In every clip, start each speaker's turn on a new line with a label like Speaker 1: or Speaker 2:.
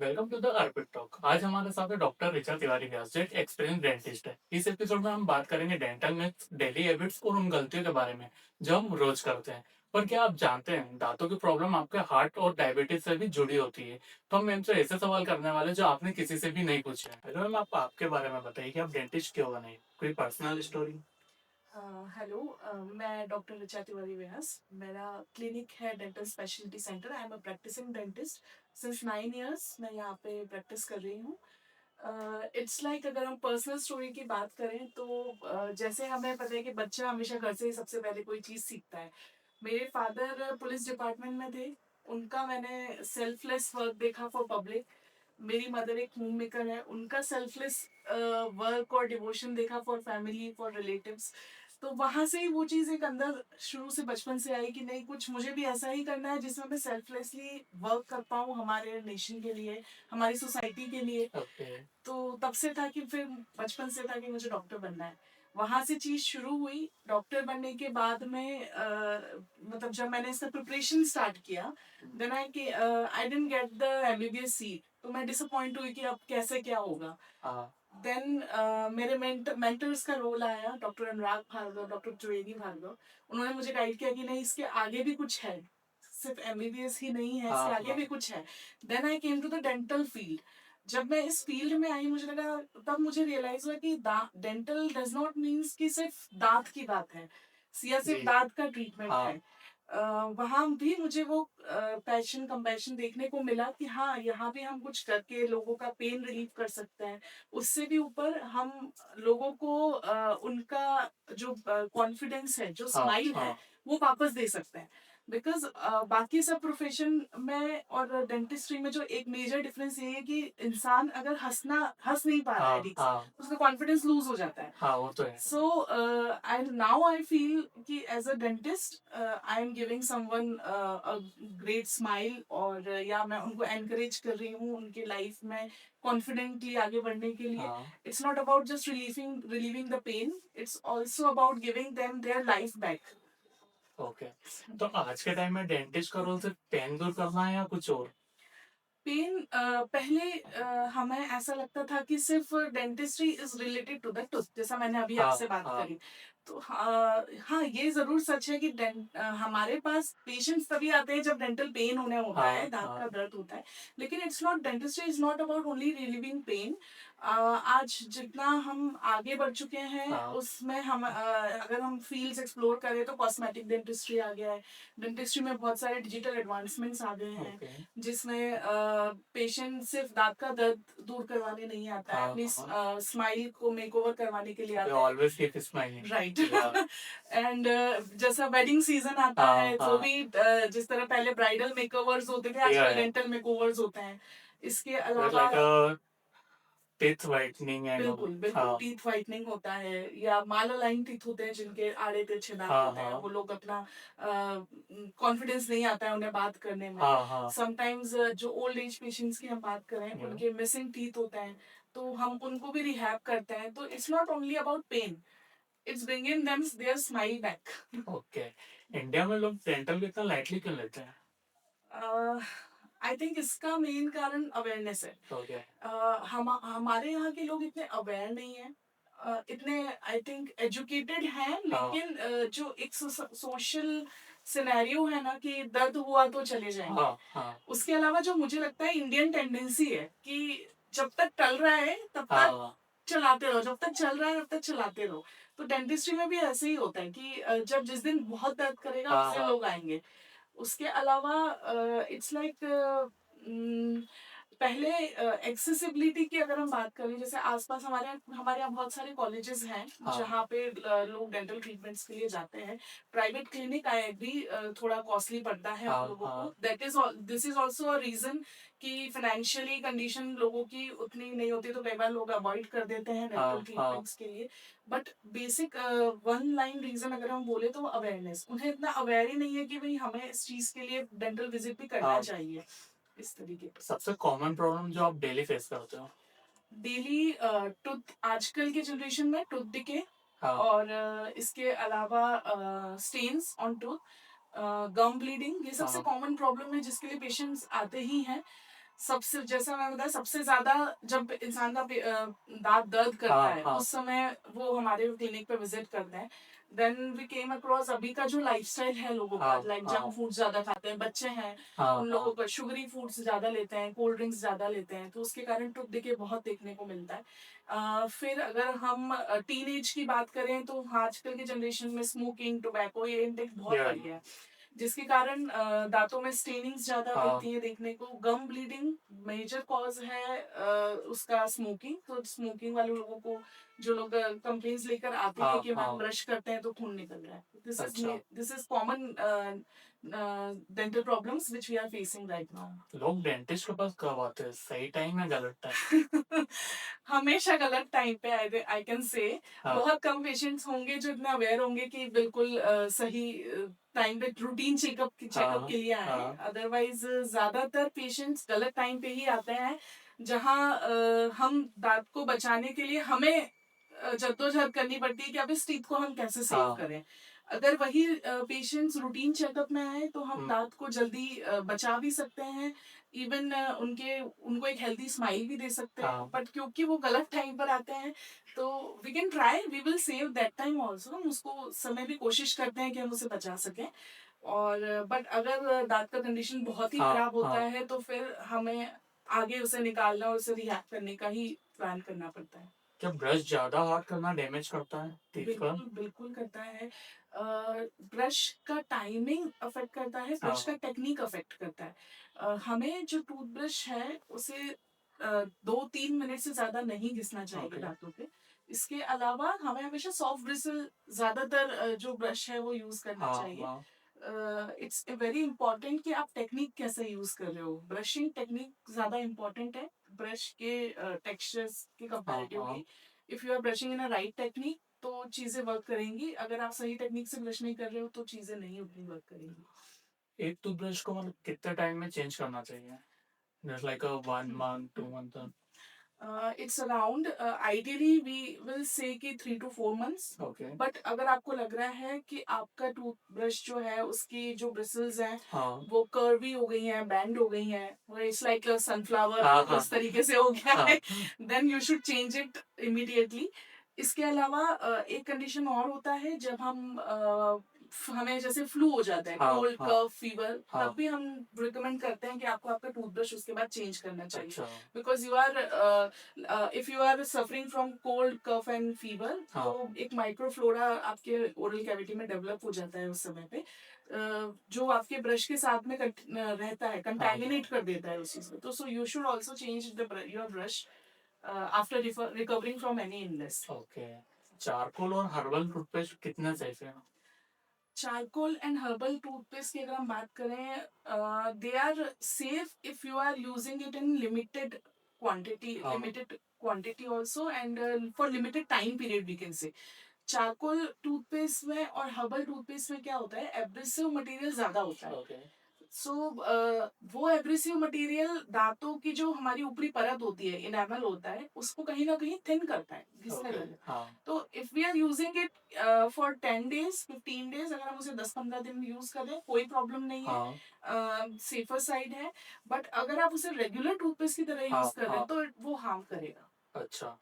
Speaker 1: Welcome to the Arpit talk. आज हमारे साथ है डॉक्टर ऋचा तिवारी व्यास जो एक एक्सपीरियंस डेंटिस्ट है। इस एपिसोड में हम बात करेंगे डेंटल मिथ्स, डेली हैबिट्स और उन गलतियों के बारे में जो हम रोज करते हैं। पर क्या आप जानते हैं दांतों की प्रॉब्लम आपके हार्ट और डायबिटीज से भी जुड़ी होती है? तो हम मैम से ऐसे सवाल करने वाले जो आपने किसी से भी नहीं पूछे हैं। हेलो मैम, आप आपके बारे में बताइए कि आप डेंटिस्ट क्यों बने, कोई पर्सनल स्टोरी?
Speaker 2: हेलो। मैं डॉक्टर ऋचा तिवारी व्यास। मेरा क्लिनिक है dental speciality centre. I am a practising dentist since 9 years. मैं यहाँ पे प्रैक्टिस कर रही हूँ। इट्स लाइक अगर हम पर्सनल स्टोरी की बात करें तो जैसे हमें पता है कि बच्चा हमेशा घर से ही सबसे पहले कोई चीज़ सीखता है। मेरे फादर पुलिस डिपार्टमेंट में थे। उनका मैंने सेल्फलेस वर्क देखा फॉर पब्लिक। मेरी मदर एक होम मेकर है, उनका सेल्फलेस वर्क और डिवोशन देखा फॉर फैमिली, फॉर रिलेटिव्स। तो वहां से ही वो चीज़ एक अंदर शुरू से बचपन से आई कि नहीं, कुछ मुझे भी ऐसा ही करना है जिसमें मैं सेल्फलेसली वर्क कर पाऊँ हमारे नेशन के लिए, हमारी सोसाइटी के लिए।
Speaker 1: ओके।
Speaker 2: तो तब से था कि फिर बचपन से था कि मुझे डॉक्टर बनना है। वहां से चीज शुरू हुई। डॉक्टर बनने के बाद में मतलब जब मैंने इसका प्रिपरेशन स्टार्ट किया, then I didn't get the MBBS seat. तो मैं डिसअपॉइंट हुई कि अब कैसे क्या होगा।
Speaker 1: हाँ।
Speaker 2: देन मेरे मेंटर्स का रोल आया, डॉक्टर अनुराग भार्गव, डॉक्टर त्रिवेदी भार्गव। उन्होंने मुझे गाइड किया कि नहीं, इसके आगे भी कुछ है, सिर्फ एमबीबीएस ही नहीं है, इसके
Speaker 1: हाँ।
Speaker 2: आगे
Speaker 1: हाँ।
Speaker 2: भी कुछ है। Then I came to the dental field. जब मैं इस फील्ड में आई, मुझे लगा, तब मुझे रियलाइज हुआ कि डेंटल डज नॉट मीन्स कि सिर्फ दांत की बात है या सिर्फ
Speaker 1: जी।
Speaker 2: दांत का ट्रीटमेंट है।
Speaker 1: हाँ।
Speaker 2: वहां भी मुझे वो पैशन कंपैशन देखने को मिला कि हाँ, यहाँ भी हम कुछ करके लोगों का पेन रिलीव कर सकते हैं। उससे भी ऊपर हम लोगों को उनका जो कॉन्फिडेंस है, जो
Speaker 1: हाँ।
Speaker 2: स्माइल है,
Speaker 1: हाँ।
Speaker 2: वो वापस दे सकते हैं। बिकॉज बाकी सब प्रोफेशन में और डेंटिस्ट्री में जो एक मेजर डिफरेंस ये है कि इंसान अगर हंस नहीं पा रहा है
Speaker 1: हाँ।
Speaker 2: ठीक से,
Speaker 1: हाँ।
Speaker 2: तो उसका कॉन्फिडेंस लूज हो जाता है।
Speaker 1: हाँ, वो तो है।
Speaker 2: So and now I feel कि as a dentist I am giving someone a great smile, और या मैं उनको encourage कर रही हूँ उनके लाइफ में confidently आगे बढ़ने के लिए।
Speaker 1: हाँ।
Speaker 2: It's not about just relieving the pain. It's also about giving them their life back.
Speaker 1: Okay. तो आज के टाइम में डेंटिस्ट का रोल सिर्फ पेन दूर करना है या कुछ और?
Speaker 2: पेन पहले हमें ऐसा लगता था कि सिर्फ dentistry is related to the tooth, जैसा मैंने अभी
Speaker 1: हाँ।
Speaker 2: आपसे बात
Speaker 1: हाँ।
Speaker 2: करी। तो हाँ, ये जरूर सच है कि हमारे पास पेशेंट्स तभी आते हैं जब डेंटल पेन होने होता है,
Speaker 1: हाँ।
Speaker 2: दांत का
Speaker 1: हाँ।
Speaker 2: दर्द होता है। लेकिन it's not, dentistry is not about only relieving pain. आज जितना हम आगे बढ़ चुके हैं
Speaker 1: हाँ।
Speaker 2: उसमें हम अगर हम फील्ड्स एक्सप्लोर करें तो कॉस्मेटिक डेंटिस्ट्री आ गया है। डेंटिस्ट्री में बहुत सारे डिजिटल एडवांसमेंट्स आ गए हैं,
Speaker 1: ओके।
Speaker 2: जिसमें पेशेंट सिर्फ दांत का दर्द दूर करवाने नहीं आता है,
Speaker 1: हाँ।
Speaker 2: अपनी
Speaker 1: हाँ।
Speaker 2: स्माइल को मेकओवर करवाने के लिए
Speaker 1: वी
Speaker 2: आता है।
Speaker 1: Always keep smiling.
Speaker 2: राइट।
Speaker 1: या।
Speaker 2: एंड जैसा वेडिंग सीजन आता
Speaker 1: हाँ।
Speaker 2: है तो
Speaker 1: हाँ।
Speaker 2: भी जिस तरह पहले ब्राइडल मेकओवर्स होते थे,
Speaker 1: या
Speaker 2: आजकल
Speaker 1: या
Speaker 2: डेंटल मेकओवर्स होते हैं। इसके अलावा
Speaker 1: like a teeth whitening and all.
Speaker 2: बिल्कुल बिल्कुल,
Speaker 1: हाँ।
Speaker 2: टीथ वाइटनिंग होता है, या माल अलाइन टीथ होते हैं जिनके आड़े तिरछे दांत
Speaker 1: हाँ।
Speaker 2: होते हैं,
Speaker 1: हाँ।
Speaker 2: वो लोग अपना कॉन्फिडेंस नहीं आता है उन्हें बात करने में।
Speaker 1: हाँ। हाँ।
Speaker 2: समटाइम्स जो ओल्ड एज पेशेंट्स की हम बात करें,
Speaker 1: या।
Speaker 2: उनके मिसिंग टीथ होते हैं, तो हम उनको भी रिहैब करते हैं। तो it's not only about pain, it's bringing them their smile back.
Speaker 1: Okay. India में लोग डेंटल को इतना लाइटली क्यों लेते हैं?
Speaker 2: आई थिंक इसका मेन कारण अवेयरनेस है।
Speaker 1: ओके।
Speaker 2: हमारे यहाँ के लोग इतने अवेयर नहीं है, इतने आई थिंक एजुकेटेड हैं,
Speaker 1: हाँ।
Speaker 2: लेकिन जो एक सोशल सिनेरियो है ना कि दर्द हुआ तो चले जाएंगे।
Speaker 1: हाँ। हाँ।
Speaker 2: उसके अलावा जो मुझे लगता है इंडियन टेंडेंसी है कि जब तक टल रहा है तब तक
Speaker 1: हाँ।
Speaker 2: चलाते रहो, जब तक चल रहा है तब तक चलाते रहो। तो डेंटिस्ट्री में भी ऐसे ही होता है कि जब जिस दिन बहुत दर्द करेगा उस
Speaker 1: हाँ।
Speaker 2: दिन
Speaker 1: हाँ।
Speaker 2: लोग आएंगे। उसके अलावा इट्स लाइक पहले एक्सेसिबिलिटी की अगर हम बात करें, जैसे आसपास हमारे यहाँ बहुत सारे कॉलेजेस हैं
Speaker 1: हाँ।
Speaker 2: जहाँ पे लोग डेंटल ट्रीटमेंट्स के लिए जाते हैं। प्राइवेट क्लिनिक आई एग्री थोड़ा कॉस्टली पड़ता है हम
Speaker 1: हाँ।
Speaker 2: लोगों को।
Speaker 1: हाँ।
Speaker 2: That is this is also a reason कि फाइनेंशियली कंडीशन लोगों की उतनी नहीं होती, तो कई बार लोग अवॉइड कर देते हैं डेंटल
Speaker 1: हाँ। हाँ।
Speaker 2: ट्रीटमेंट्स के लिए। But basic one line reason अगर हम बोले तो अवेयरनेस, उन्हें इतना अवेयर ही नहीं है कि भाई हमें इस चीज के लिए डेंटल विजिट भी करना
Speaker 1: हाँ।
Speaker 2: चाहिए, इस तरीके।
Speaker 1: सबसे कॉमन प्रॉब्लम जो आप डेली फेस करते हो?
Speaker 2: डेली टूथ, आजकल के जनरेशन में टूथ डिके,
Speaker 1: हाँ।
Speaker 2: और इसके अलावा stains on tooth, gum bleeding, ये सबसे
Speaker 1: हाँ।
Speaker 2: कॉमन प्रॉब्लम है जिसके लिए पेशेंट्स आते ही हैं। सबसे जैसा मैंने बताया सबसे ज़्यादा जब इंसान का दाँत दर्द करता
Speaker 1: हाँ,
Speaker 2: है,
Speaker 1: हाँ।
Speaker 2: उस समय वो हमारे क्लिनिक पे विज़िट करते हैं। देन वी केम अक्रॉस अभी का जो लाइफ़स्टाइल है लोगों का,
Speaker 1: हाँ,
Speaker 2: लाइक
Speaker 1: हाँ,
Speaker 2: जंक फूड ज़्यादा खाते हैं, बच्चे हैं,
Speaker 1: हाँ,
Speaker 2: उन लोगों
Speaker 1: हाँ,
Speaker 2: का शुगरी फूड्स ज़्यादा लेते हैं, कोल्ड ड्रिंक्स ज़्यादा लेते हैं, तो उसके कारण टूथ डिके बहुत देखने को मिलता है। फिर अगर हम टीनेज की बात करें तो आजकल की जनरेशन में स्मोकिंग, टोबैको ये इंटेक बहुत
Speaker 1: या
Speaker 2: बढ़ गया है। जिसके कारण दांतों में स्टेनिंग्स ज्यादा
Speaker 1: हाँ,
Speaker 2: मिलती है देखने को। गम ब्लीडिंग मेजर कॉज है उसका स्मोकिंग। तो स्मोकिंग वाले लोगों को जो लोग कंप्लेंट्स लेकर आते हैं
Speaker 1: हाँ,
Speaker 2: कि मैम
Speaker 1: हाँ,
Speaker 2: ब्रश करते हैं तो खून निकल रहा है,
Speaker 1: अच्छा।
Speaker 2: This is common dental problems which we are facing right now.
Speaker 1: लोग डेंटिस्ट के पास कब आते हैं? सही टाइम या गलत टाइम?
Speaker 2: हमेशा गलत टाइम पे आई कैन से।
Speaker 1: हाँ,
Speaker 2: बहुत कम पेशेंट्स होंगे जो इतना अवेयर होंगे कि बिल्कुल सही टाइम पे रूटीन चेकअप
Speaker 1: हाँ,
Speaker 2: के लिए आए हैं।
Speaker 1: हाँ,
Speaker 2: अदरवाइज ज्यादातर पेशेंट्स गलत टाइम पे ही आते हैं, जहाँ हम दांत को बचाने के लिए हमें जद्दोजहद करनी पड़ती है कि अब इस टीथ को हम कैसे सेव
Speaker 1: हाँ,
Speaker 2: करें। अगर वही पेशेंट्स रूटीन चेकअप में आए तो हम
Speaker 1: हुँ,
Speaker 2: दांत को जल्दी बचा भी सकते हैं। इवन उनके उनको एक हेल्दी स्माइल भी दे सकते हैं।
Speaker 1: हाँ,
Speaker 2: बट क्योंकि वो गलत टाइम पर आते हैं, तो we can try, we will save that time also. हम उसको समय भी कोशिश करते हैं कि हम उसे बचा सकें। और बट अगर दांत का कंडीशन बहुत ही
Speaker 1: हाँ,
Speaker 2: खराब होता
Speaker 1: हाँ।
Speaker 2: है तो फिर हमें आगे उसे निकालना और उसे रिहैब करने का ही प्लान करना पड़ता है।
Speaker 1: क्या ब्रश ज़्यादा हार्ड करना डैमेज करता है टीथ का?
Speaker 2: बिल्कुल, बिल्कुल करता है। ब्रश का टाइमिंग अफ़ेक्ट करता है, ब्रश
Speaker 1: हाँ,
Speaker 2: का टेक्नीक अफ़ेक्ट करता है। हमें जो टूथब्रश है उसे 2-3 मिनट से ज़्यादा नहीं घिसना चाहिए
Speaker 1: ओके।
Speaker 2: दाँतों पे। इसके अलावा हमें हमेशा सॉफ्ट ब्रिसल ज़्यादातर जो ब्रश है वो यूज़ करना
Speaker 1: हाँ,
Speaker 2: चाहिए।
Speaker 1: हाँ,
Speaker 2: इट्स वेरी इंपॉर्टेंट कि आप टेक्नीक कैसे यूज़ कर रहे हो। ब्रशिंग टेक्नीक ज़्यादा इंपॉर्टेंट है ब्रश के टेक्सचर्स के
Speaker 1: हाँ, हाँ।
Speaker 2: Comparatively. If you are brushing in a right technique तो चीज़ें वर्क करेंगी। अगर आप सही टेक्नीक से ब्रश नहीं कर रहे हो तो चीज़ें नहीं उतनी वर्क करेंगी।
Speaker 1: एक टूथब्रश को मतलब कितने टाइम में चेंज करना चाहिए? Just like a 1
Speaker 2: hmm,
Speaker 1: month, 2
Speaker 2: hmm.
Speaker 1: Month?
Speaker 2: It's around ideally we will say कि 3 टू 4 मंथ्स।
Speaker 1: ओके।
Speaker 2: बट अगर आपको लग रहा है कि आपका टूथब्रश जो है उसकी जो ब्रिसल्स हैं
Speaker 1: हाँ,
Speaker 2: वो कर्वी हो गई हैं, बेंड हो गई हैं, वो इट्स लाइक सनफ्लावर
Speaker 1: हाँ, हाँ,
Speaker 2: उस तरीके से हो गया
Speaker 1: हाँ,
Speaker 2: है, then you should change it immediately. इसके अलावा एक कंडीशन और होता है जब हम हमें जैसे फ्लू हो जाता है,
Speaker 1: हाँ,
Speaker 2: कोल्ड
Speaker 1: हाँ,
Speaker 2: कफ फीवर, तब
Speaker 1: हाँ,
Speaker 2: भी हम रिकमेंड करते हैं कि आपको आपका टूथब्रश उसके बाद चेंज करना चाहिए।
Speaker 1: अच्छा,
Speaker 2: because you are if you are suffering from cold cough and fever,
Speaker 1: हाँ,
Speaker 2: तो एक माइक्रोफ्लोरा आपके ओरल कैविटी में डेवलप हो जाता है उस समय पे, जो आपके ब्रश के साथ में रहता है,
Speaker 1: हाँ,
Speaker 2: कंटामिनेट कर देता है उस चीज में। तो so you should also change your brush after recovering from any illness.
Speaker 1: Okay. Charcoal और हर्बल टूथपेस्ट कितने सेफ है?
Speaker 2: चारकोल एंड हर्बल टूथपेस्ट की अगर हम बात करें, they are safe if you are using it in
Speaker 1: हाँ,
Speaker 2: limited quantity also, and for limited time period we can say. Charcoal toothpaste में और हर्बल टूथपेस्ट में क्या होता है, एब्रेसिव मटेरियल ज्यादा होता है।
Speaker 1: ओके,
Speaker 2: सो वो एब्रेसिव मटेरियल दांतों की जो हमारी ऊपरी परत होती है, इनेमल होता है, उसको कहीं ना कहीं थिन करता है, घिसने
Speaker 1: ओके,
Speaker 2: लगता है।
Speaker 1: हाँ,
Speaker 2: तो if we are using it for 10 days 15 days, अगर हम उसे 10-15 दिन यूज करें कोई प्रॉब्लम नहीं है,
Speaker 1: हाँ,
Speaker 2: सेफर साइड है। बट अगर आप उसे रेगुलर टूथपेस्ट की तरह यूज
Speaker 1: हाँ,
Speaker 2: कर रहे हैं
Speaker 1: हाँ,
Speaker 2: तो वो हार्म करेगा।
Speaker 1: अच्छा।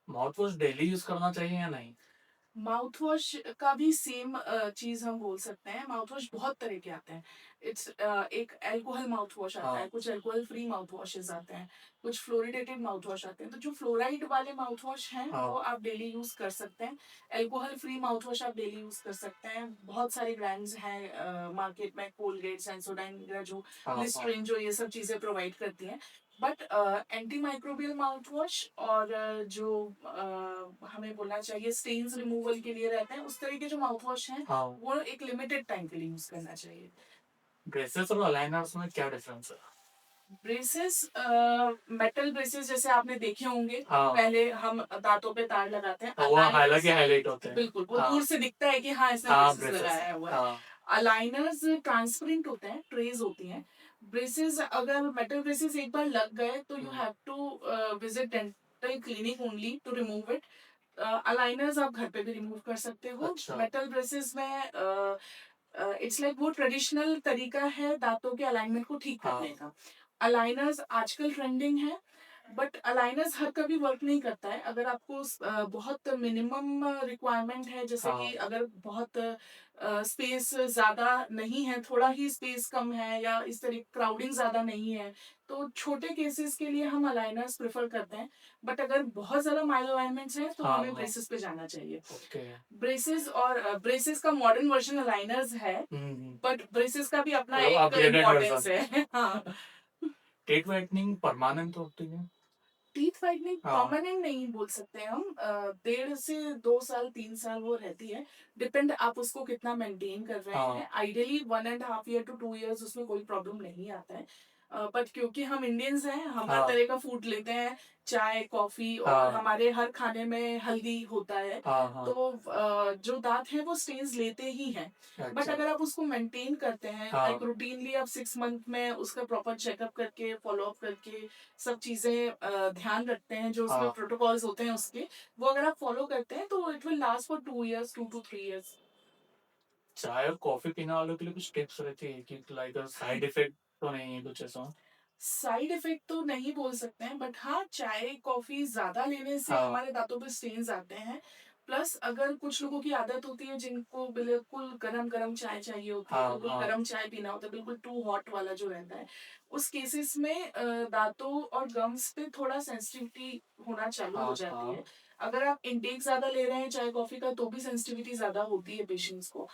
Speaker 1: माउथ वॉश डेली यूज़ करना चाहिए या नहीं?
Speaker 2: माउथ वॉश का भी सेम चीज हम बोल सकते हैं। माउथ वॉश बहुत तरह के आते हैं। इट्स एक अल्कोहल माउथ वॉश आता
Speaker 1: हाँ,
Speaker 2: है, कुछ अल्कोहल फ्री माउथ वॉशेस आते हैं, कुछ फ्लोरिडेटेड माउथ वॉश आते हैं। तो जो फ्लोराइड वाले माउथ वॉश हैं वो
Speaker 1: हाँ,
Speaker 2: आप डेली यूज कर सकते हैं। अल्कोहल फ्री माउथ वॉश आप डेली यूज कर सकते हैं। बहुत सारे ब्रांड्स हैं मार्केट में, कोलगेट, सेंसोडाइन वगैरह, जो
Speaker 1: हाँ, हाँ,
Speaker 2: लिस्ट्रीन, जो ये सब चीजें प्रोवाइड करती हैं। But anti microbial mouth wash और जो हमें बोलना चाहिए स्टेन्स रिमूवल के लिए रहते हैं, उस तरह के जो माउथ वॉश हैं
Speaker 1: हाँ।
Speaker 2: वो एक लिमिटेड टाइम के लिए यूज करना चाहिए।
Speaker 1: ब्रेसेस और अलाइनर्स में क्या डिफरेंस है?
Speaker 2: ब्रेसेस, मेटल ब्रेसेस जैसे आपने देखे होंगे,
Speaker 1: हाँ,
Speaker 2: पहले हम दांतों पे तार लगाते हैं।
Speaker 1: और वो
Speaker 2: अलाइनर्स
Speaker 1: हालाँकि हाइलाइट होते हैं।
Speaker 2: बिल्कुल, वो दूर
Speaker 1: हाँ,
Speaker 2: से दिखता है कि हाँ इसने
Speaker 1: हाँ,
Speaker 2: ब्रेसेस
Speaker 1: ब्रेसेस,
Speaker 2: लगाया हुआ है।
Speaker 1: हाँ,
Speaker 2: अलाइनर्स ट्रांसपेरेंट होते हैं, ट्रेज होती हैं। ब्रेसेस, अगर मेटल ब्रेसेस एक बार लग गए तो you
Speaker 1: hmm,
Speaker 2: have to visit dental clinic only to remove it. Aligners आप घर पे भी रिमूव कर सकते हो।
Speaker 1: अच्छा,
Speaker 2: मेटल ब्रेसेस में इट्स लाइक वो ट्रेडिशनल तरीका है दांतों के अलाइनमेंट को ठीक
Speaker 1: हाँ,
Speaker 2: करने का। अलाइनर्स आजकल ट्रेंडिंग है, बट अलाइनर्स हर कभी वर्क नहीं करता है। अगर आपको बहुत मिनिमम रिक्वायरमेंट है, जैसे कि
Speaker 1: हाँ,
Speaker 2: अगर बहुत स्पेस ज़्यादा नहीं है, थोड़ा ही स्पेस कम है या इस तरह क्राउडिंग ज़्यादा नहीं है, तो छोटे केसेस के लिए हम अलाइनर्स प्रेफ़र करते हैं। बट अगर बहुत ज़्यादा माइल्ड अलाइनमेंट्स हैं, तो
Speaker 1: हाँ,
Speaker 2: हमें
Speaker 1: हाँ,
Speaker 2: ब्रेसेस पे जाना चाहिए।
Speaker 1: ओके।
Speaker 2: ब्रेसेस और ब्रेसेस का मॉडर्न वर्ज़न अलाइनर्स है,
Speaker 1: हुँ।
Speaker 2: बट ब्रेसेस का भी अपना
Speaker 1: मतलब
Speaker 2: एक
Speaker 1: अपग्रेडेड
Speaker 2: इम्पोर्टेंस
Speaker 1: वर्ज़न।
Speaker 2: है। हाँ।
Speaker 1: टीथ व्हाइटनिंग परमानेंट होती है?
Speaker 2: टीथ व्हाइटनिंग
Speaker 1: हाँ,
Speaker 2: परमानेंट नहीं बोल सकते हम। 1.5 से 2 साल 3 साल वो रहती है। डिपेंड आप उसको कितना मेंटेन कर रहे
Speaker 1: हाँ,
Speaker 2: हैं। आइडियली 1.5 ईयर टू 2 इयर्स उसमें कोई प्रॉब्लम नहीं आता है। बट क्योंकि हम इंडियंस हैं, हम हर
Speaker 1: हाँ,
Speaker 2: तरह का फूड लेते हैं, चाय कॉफी, और
Speaker 1: हाँ,
Speaker 2: हमारे हर खाने में हल्दी होता है,
Speaker 1: हाँ, हाँ,
Speaker 2: तो जो दांत हैं वो स्टेन्स लेते ही हैं। बट
Speaker 1: अच्छा,
Speaker 2: अगर आप उसको मेंटेन करते हैं,
Speaker 1: हाँ,
Speaker 2: लाइक रूटीनली आप 6 मंथ में उसका प्रॉपर चेकअप करके, फॉलो अप करके, सब चीज़ें ध्यान रखते हैं, जो उसमें
Speaker 1: हाँ।
Speaker 2: प्रोटोकॉल्स होते हैं उसके, वो अगर आप फॉलो करते हैं, तो it will last for 2 years, 2 to 3 years.
Speaker 1: चाय और कॉफ़ी पीने वालों के लिए कुछ टिप्स रहती है कि लाइक साइड इफ़ेक्ट तो नहीं है कुछ ऐसा?
Speaker 2: साइड इफेक्ट तो नहीं बोल सकते हैं, बट हाँ, चाय कॉफी ज्यादा लेने से
Speaker 1: हाँ,
Speaker 2: हमारे दांतों पे स्टेन्स आते हैं। प्लस अगर कुछ लोगों की आदत होती है जिनको बिल्कुल गरम गरम चाय चाहिए होती है,
Speaker 1: हाँ,
Speaker 2: बिल्कुल
Speaker 1: हाँ,
Speaker 2: गरम चाय पीना होता है, बिल्कुल टू हॉट वाला जो रहता है, उस केसेस में दांतों और गम्स पे थोड़ा सेंसिटिविटी होना चालू हो
Speaker 1: हाँ,
Speaker 2: जाती
Speaker 1: हाँ,
Speaker 2: है। अगर आप इंटेक ज्यादा ले रहे हैं चाय कॉफी का, तो भी सेंसिटिविटी ज्यादा होती है पेशेंट्स को।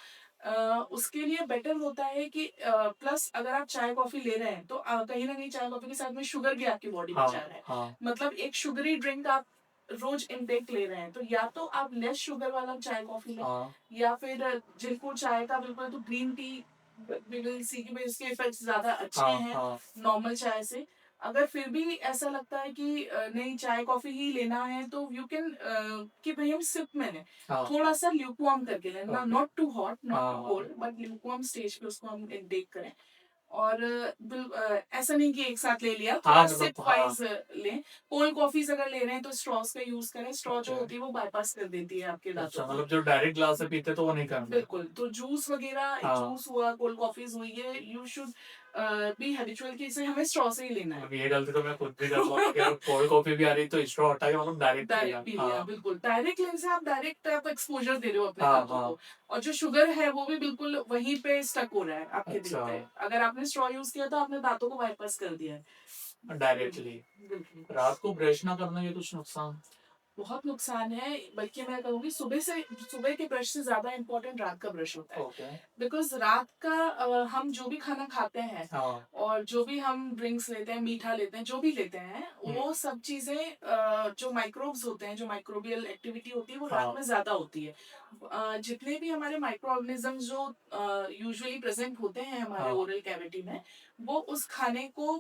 Speaker 2: उसके लिए बेटर होता है कि प्लस अगर आप चाय कॉफी ले रहे हैं, तो कहीं ना कहीं चाय कॉफी के साथ में शुगर भी आपकी बॉडी में
Speaker 1: हाँ,
Speaker 2: जा रहा है।
Speaker 1: हाँ,
Speaker 2: मतलब एक शुगरी ड्रिंक आप रोज इनटेक ले रहे हैं, तो या तो आप लेस शुगर वाला चाय कॉफी लें,
Speaker 1: हाँ,
Speaker 2: या फिर जिनको चाय का बिल्कुल, तो green tea, we will see कि भाई इसके इफेक्ट्स ज्यादा अच्छे
Speaker 1: हाँ,
Speaker 2: हैं
Speaker 1: हाँ,
Speaker 2: नॉर्मल चाय से। अगर फिर भी ऐसा लगता है कि नहीं चाय कॉफी ही लेना है, तो यू कैन कि भाई हम सिप में लें,
Speaker 1: हाँ,
Speaker 2: थोड़ा सा ल्यूकवार्म करके लेना,
Speaker 1: okay,
Speaker 2: not too hot not
Speaker 1: हाँ,
Speaker 2: टू
Speaker 1: हाँ,
Speaker 2: कोल्ड, बट ल्यूकवार्म स्टेज पे उसको हम इनटेक करें। और ऐसा नहीं कि एक साथ ले लिया,
Speaker 1: हाँ,
Speaker 2: थोड़ा
Speaker 1: मतलब
Speaker 2: सिप
Speaker 1: हाँ,
Speaker 2: वाइज लें। कोल्ड कॉफीज अगर ले रहे हैं, तो स्ट्रॉस का यूज करें। स्ट्रॉ जो
Speaker 1: ओके,
Speaker 2: होती है वो बाईपास कर देती है आपके दांतों
Speaker 1: अच्छा
Speaker 2: को।
Speaker 1: मतलब जो डायरेक्ट ग्लास से पीते तो वो नहीं करना है।
Speaker 2: बिल्कुल, तो जूस वगैरह,
Speaker 1: हाँ,
Speaker 2: जूस हुआ, कोल्ड कॉफीज हुई, ये यू शुड बी हैबिचुअल कि इसे हमें स्ट्रॉ से ही लेना है।
Speaker 1: मतलब ये गलती तो मैं खुद भी करता हूँ कि अगर कोल्ड कॉफ़ी भी आ रही है तो स्ट्रॉ हटा के मतलब डायरेक्ट पी
Speaker 2: डायरेक्ट
Speaker 1: लिया।
Speaker 2: पी लिया,
Speaker 1: हाँ,
Speaker 2: बिल्कुल। डायरेक्ट लेने से आप डायरेक्ट आप एक्सपोज़र दे रहे हो अपने
Speaker 1: हाँ,
Speaker 2: दाँतों
Speaker 1: हाँ,
Speaker 2: को, और जो शुगर है वो भी बिल्कुल वहीं पे स्टक हो रहा है आपके दिल
Speaker 1: अच्छा,
Speaker 2: पे। अगर आपने स्ट्रॉ यूज़ किया, तो आपने दाँतों को बाईपास कर दिया है।
Speaker 1: डायरेक्टली।
Speaker 2: बिल्कुल।
Speaker 1: रात को ब्रश ना करने के कुछ नुकसान?
Speaker 2: बहुत नुकसान है, बल्कि मैं कहूँगी सुबह के ब्रश से ज़्यादा इम्पोर्टेंट रात का ब्रश होता है।
Speaker 1: ओके,
Speaker 2: बिकॉज़ रात का हम जो भी खाना खाते हैं,
Speaker 1: हाँ,
Speaker 2: और जो भी हम ड्रिंक्स लेते हैं, मीठा लेते हैं, जो भी लेते हैं,
Speaker 1: हुँ,
Speaker 2: वो सब चीज़ें जो माइक्रोब्स होते हैं, जो माइक्रोबियल एक्टिविटी होती है, वो रात
Speaker 1: हाँ,
Speaker 2: में ज़्यादा होती है। जितने भी हमारे माइक्रो ऑर्गेनिज़म्स जो यूजुअली प्रेज़ेंट होते हैं हमारे
Speaker 1: हाँ,
Speaker 2: ओरल कैविटी में, वो उस खाने को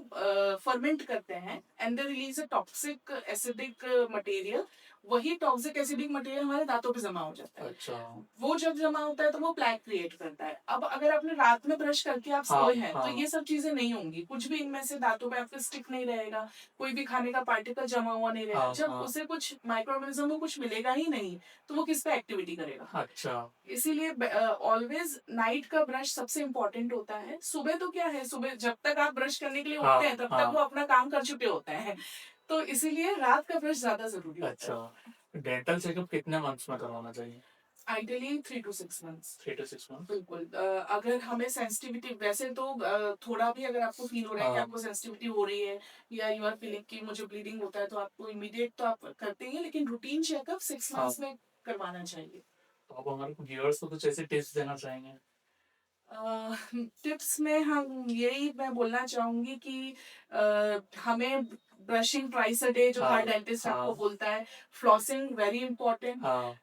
Speaker 2: फर्मेंट करते हैं, and they release a toxic acidic material. वही टॉक्सिक एसिडिक मटीरियल हमारे दाँतों पे जमा हो जाता है।
Speaker 1: अच्छा,
Speaker 2: वो जब जमा होता है, तो वो प्लेक क्रिएट करता है। अब अगर आपने रात में ब्रश करके आप
Speaker 1: हाँ,
Speaker 2: सोए हैं, तो
Speaker 1: हाँ,
Speaker 2: ये सब चीज़ें नहीं होंगी। कुछ भी इनमें से दाँतों पे आपके स्टिक नहीं रहेगा, कोई भी खाने का पार्टिकल जमा हुआ नहीं रहेगा।
Speaker 1: हाँ,
Speaker 2: जब
Speaker 1: हाँ,
Speaker 2: उसे कुछ माइक्रो ऑर्गेनिज़्म को कुछ मिलेगा ही नहीं, तो वो किस पे एक्टिविटी करेगा?
Speaker 1: अच्छा,
Speaker 2: इसीलिए ऑलवेज़ नाइट का ब्रश सबसे इम्पोर्टेंट होता है। सुबह तो क्या है, सुबह जब तक आप ब्रश करने के लिए उठते
Speaker 1: हाँ,
Speaker 2: हैं, तब तक वो
Speaker 1: हाँ,
Speaker 2: अपना काम कर चुके होते हैं। तो इसीलिए रात का ब्रश ज़्यादा ज़रूरी होता
Speaker 1: अच्छा।
Speaker 2: है।
Speaker 1: डेंटल चेकअप कितने मंथ्स में करवाना चाहिए?
Speaker 2: Ideally 3 to 6 months.
Speaker 1: 3 to 6 months?
Speaker 2: बिल्कुल। अगर हमें सेंसिटिविटी, वैसे तो थोड़ा भी अगर आपको फील हो रहा है कि
Speaker 1: हाँ,
Speaker 2: आपको सेंसिटिविटी हो रही है, या यू आर फीलिंग कि मुझे ब्लीडिंग होता है, तो आपको इमीडिएट तो आप करते ही हैं, लेकिन रूटीन चेकअप 6 मंथ्स
Speaker 1: हाँ,
Speaker 2: में करवाना चाहिए।
Speaker 1: तो आप हमारे व्यूअर्स को कुछ ऐसे टिप्स देना चाहेंगे?
Speaker 2: टिप्स में हम यही मैं बोलना चाहूंगी कि हमें ब्रशिंग ट्वाइस अ डे, जो हर
Speaker 1: हाँ,
Speaker 2: डेंटिस्ट आपको
Speaker 1: हाँ,
Speaker 2: बोलता है। Flossing very important.
Speaker 1: हाँ,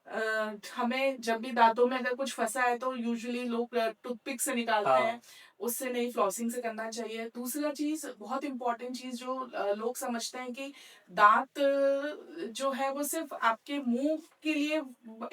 Speaker 2: हमें जब भी दांतों में अगर कुछ फंसा है, तो यूजुअली लोग टूथपिक से निकालते
Speaker 1: हाँ,
Speaker 2: हैं, उससे नहीं, फ्लॉसिंग से करना चाहिए। दूसरा चीज, बहुत इंपॉर्टेंट चीज जो लोग समझते हैं कि दांत जो है वो सिर्फ आपके मुंह के लिए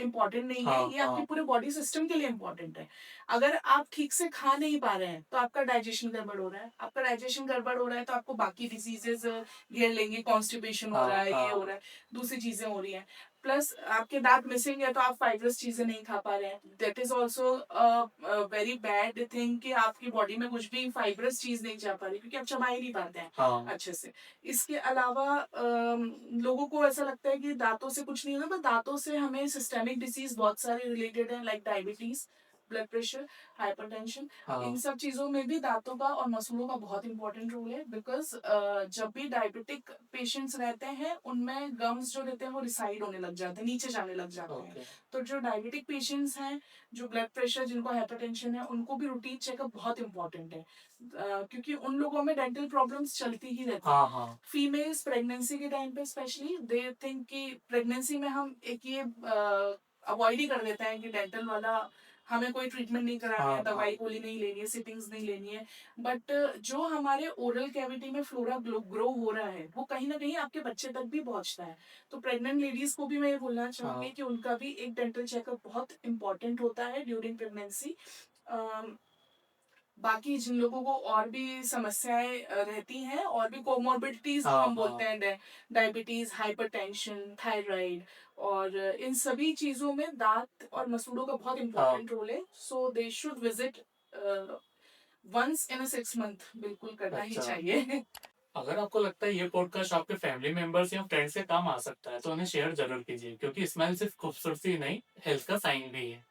Speaker 2: इम्पोर्टेंट नहीं है,
Speaker 1: हाँ,
Speaker 2: ये आपके
Speaker 1: हाँ,
Speaker 2: पूरे बॉडी सिस्टम के लिए इम्पोर्टेंट है। अगर आप ठीक से खा नहीं पा रहे हैं, तो आपका डाइजेशन गड़बड़ हो रहा है। आपका डाइजेशन गड़बड़ हो रहा है, तो आपको बाकी डिसीजेस घेर लेंगे, कॉन्स्टिपेशन हो रहा
Speaker 1: हाँ,
Speaker 2: है, ये हो
Speaker 1: हाँ,
Speaker 2: रहा है, दूसरी चीजें हो रही हैं। प्लस आपके दांत मिसिंग है तो आप फाइब्रस चीजें नहीं खा पा रहे हैं, that is also very bad thing कि आपकी बॉडी में कुछ भी फाइब्रस चीज नहीं जा पा रही क्योंकि आप चबा ही नहीं पाते हैं
Speaker 1: हाँ,
Speaker 2: अच्छे से। इसके अलावा लोगों को ऐसा लगता है कि दांतों से कुछ नहीं होता, पर दांतों से हमें सिस्टेमिक डिसीज बहुत सारे रिलेटेड है, like diabetes, blood pressure, hypertension. इन
Speaker 1: हाँ,
Speaker 2: सब चीजों में भी दांतों का और मसूड़ों का बहुत इंपॉर्टेंट रोल है, बिकॉज जब भी डायबिटिक पेशेंट्स रहते हैं उनमें गम्स जो रहते हैं वो रिसाइड होने लग जाते हैं, नीचे जाने लग जाते हैं।
Speaker 1: ओके,
Speaker 2: तो जो डायबिटिक पेशेंट्स हैं, जो ब्लड प्रेशर, जिनको हाइपरटेंशन है, उनको भी रूटीन चेकअप बहुत इंपॉर्टेंट है, क्योंकि उन लोगों में डेंटल प्रॉब्लम्स चलती ही रहती
Speaker 1: हाँ,
Speaker 2: हैं।
Speaker 1: हाँ,
Speaker 2: फीमेल्स प्रेगनेंसी के टाइम पे स्पेशली दे थिंक कि प्रेगनेंसी में हम एक ये अवॉइड ही कर देते हैं कि डेंटल वाला हमें कोई ट्रीटमेंट नहीं करानी है,
Speaker 1: हाँ, हाँ,
Speaker 2: दवाई गोली नहीं लेनी है, सिटिंग्स नहीं लेनी है। बट जो हमारे ओरल कैविटी में फ्लोरा ग्रो हो रहा है वो कहीं ना कहीं आपके बच्चे तक भी पहुंचता है। तो प्रेग्नेंट लेडीज को भी मैं ये बोलना चाहूंगी
Speaker 1: हाँ,
Speaker 2: कि उनका भी एक डेंटल चेकअप बहुत इंपॉर्टेंट होता है ड्यूरिंग प्रेगनेंसी। बाकी जिन लोगों को और भी समस्याएं रहती हैं, और भी कोमोर्बिडिटीज जो
Speaker 1: हाँ,
Speaker 2: हम बोलते
Speaker 1: हाँ,
Speaker 2: हैं, डायबिटीज, हाइपरटेंशन, थायराइड, और इन सभी चीजों में दांत और मसूड़ों का बहुत
Speaker 1: हाँ,
Speaker 2: इंपॉर्टेंट रोल है। So they should visit once in a 6 month, बिल्कुल करना ही
Speaker 1: अच्छा।
Speaker 2: चाहिए।
Speaker 1: अगर आपको लगता है ये पॉडकास्ट आपके फैमिली मेंबर्स या फ्रेंड्स के काम आ सकता है, तो उन्हें शेयर ज़रूर कीजिए क्योंकि स्माइल सिर्फ खूबसूरती ही नहीं, हेल्थ का साइन भी है।